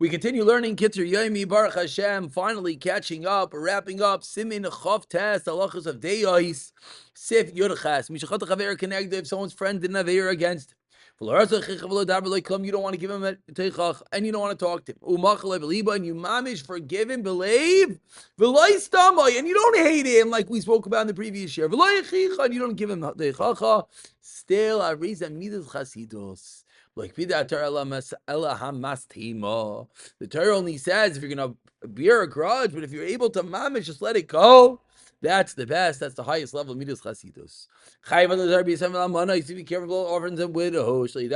We continue learning Kitzur Yomi Baruch Hashem, finally catching up, wrapping up Simin Chav Test, halachas of Deis, Sif Yurchas. Mishachat Chaver connected if someone's friend didn't have Eir against. You don't want to give him a teichach, and you don't want to talk to him. And you mamish forgive him, believe, and you don't hate him like we spoke about in the previous year. And you don't give him teichacha. Still, Ariza midas chasidus. Like the Torah only says if you're gonna bear a grudge, but if you're able to mamish, just let it go. That's the best. That's the highest level of midas chasidus. You to be careful of orphans and widows. Meaning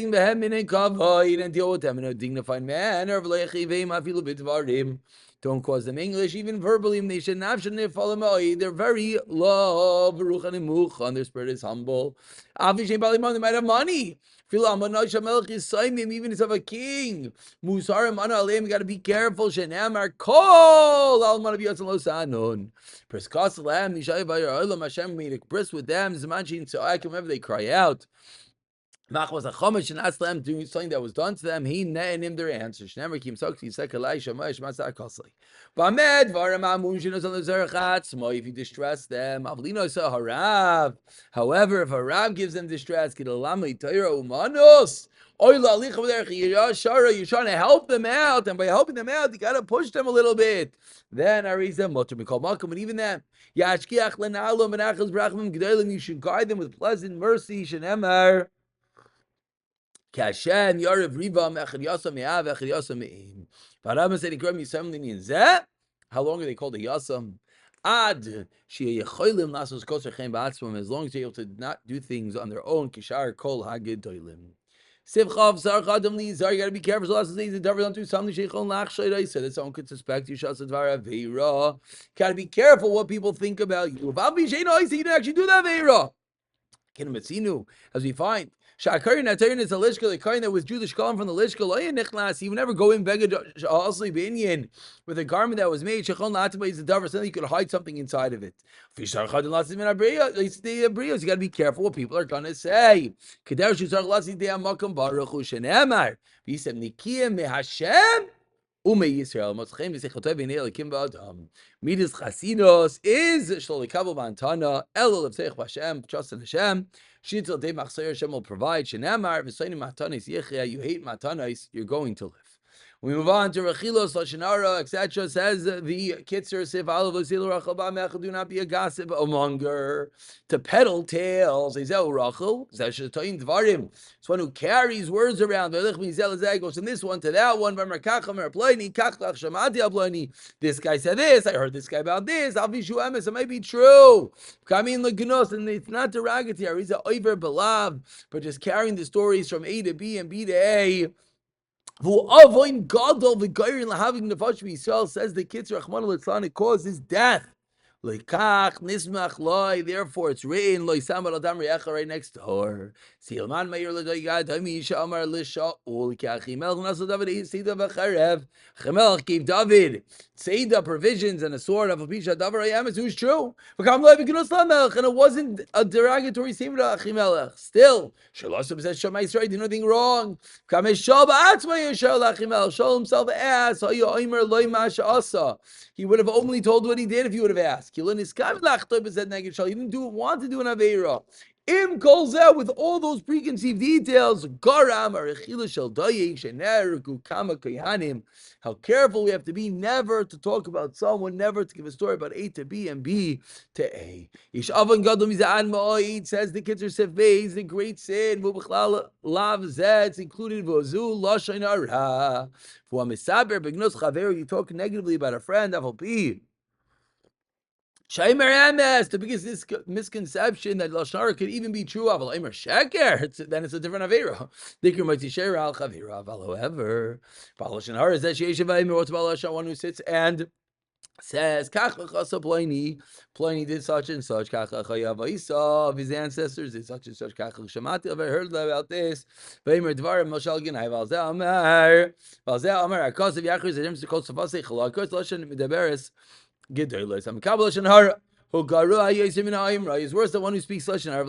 you didn't deal with them in a dignified manner. Don't cause them English, even verbally. They're very low. Their spirit is humble. They might have money. Even if of a king. You got to be careful. Hashem made a bris with them. Whenever they cry out. Mach was a chomish and asked them doing something that was done to them. He and him their answer. Shnemer kim sokti sekalai shamash masak kosli. Bamed varam amunshinos on the zerachatz. If you distress them, avlino sa harav. However, if harav gives them distress, kidalamai tayra umanos. You're trying to help them out, and by helping them out, you got to push them a little bit. Then Arizem Motor Mikol Malkum, and even then, you should guide them with pleasant mercy. Shenemar. Kashem Yarav Riva Mechad Yasam Me'av Echad Yasam Me'im. Varama said, how long are they called a Yasam? Ad Sheyecholim Nasos Koser Chem Ba'atzmam, as long as they're able to not do things on their own. Kishar Kol Hagid Doilim. Sivchav Zar Chadam Li Zar. You got to be careful. So last days the devil don't do something. Sheichon Lach Shaydai said that someone could suspect you. Shasad Veira. Got to be careful what people think about you. If Abi Sheino, you didn't actually do that Veira. As we find. Shakarin Atarin is a lishka, the kind that withdrew the shkalim from the lishka. He would never go in beged asli binyan with a garment that was made. Shechon la'atba is the davar, so you could hide something inside of it. You got to be careful what people are going to say. Midas chasinos is shlolikabel bantana elul of seich b'Hashem, trust in Hashem. Shitzel de machzor Hashem will provide. Shenamar v'soinim matanis yichya. You hate matanis, you're going to live. We move on to Rechilus, Lashon Harah, etc. Says the Kitzur, Sif Alav L'Zil Rachel Ba'Mechel, do not be a gossip, a monger, to peddle tales. Zeu Rachel, Zeh Shetoim Dvarim. It's one who carries words around. Goes from this one to that one. This guy said this. I heard this guy about this. It might be true. And it's not derogatory. He's an over beloved, but just carrying the stories from A to B and B to A. Says the Kitzur, Rachmana litzlan, it causes death. Therefore, it's written right next door. Chemelech gave David Seida provisions and a sword of Apisha Davar Ayamis, who's true. And it wasn't a derogatory statement to Achimelech. Still, Shalosam says Shema Yisrael did nothing wrong. Shaul himself asked, he would have only told what he did if he would have asked. He didn't want to do an Aveira. Im Kolzeh, with all those preconceived details, Garam, Rechilus Shel Dayik, Shener, Kama Kohanim. How careful we have to be never to talk about someone, never to give a story about A to B and B to A. Ish Avan Gadol Mizan Ma'id, says the Kitzur Sif Beis, the great sin, V'Bechlal Lav Zeh, it's included V'Ozu, Lashon Harah. V'Amisaber, Begnos Chaver, you talk negatively about a friend, Aval Pi. The biggest misconception that Lashon Harah could even be true of Aimer Sheker, then it's a different Avera. However, Lashon Harah is that what's about Lashon, one who sits and says, Pliny did such and such, of his ancestors did such and such, I've heard about this. Gedolos. I'm Kabbalah Lashon Harah. Who garu hayosim in ha'imra is worse than one who speaks Lashon Harah.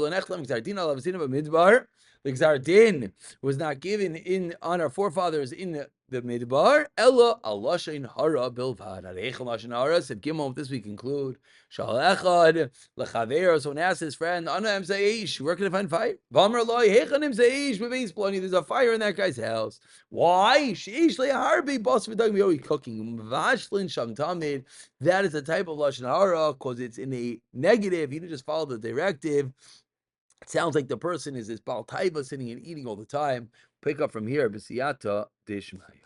the Gzar Din was not given on our forefathers in the Midbar. Ella al Lashon Harah bilvad. Rechilus Lashon Harah. Said Gimel. This we conclude. Shal echad lechaver. So when asked his friend, Ana em zeish, where can I find fire? V'amar loy hechan em zeish b'beis ploni. There's a fire in that guy's house. Why? Sheish leharbi bas v'dag miori cooking. Vashlin sham tamid. That is a type of Lashon Harah because it's in a negative. You didn't just follow the directive. It sounds like the person is this Baal Taiva sitting and eating all the time. Pick up from here, B'siyata Dishmaya.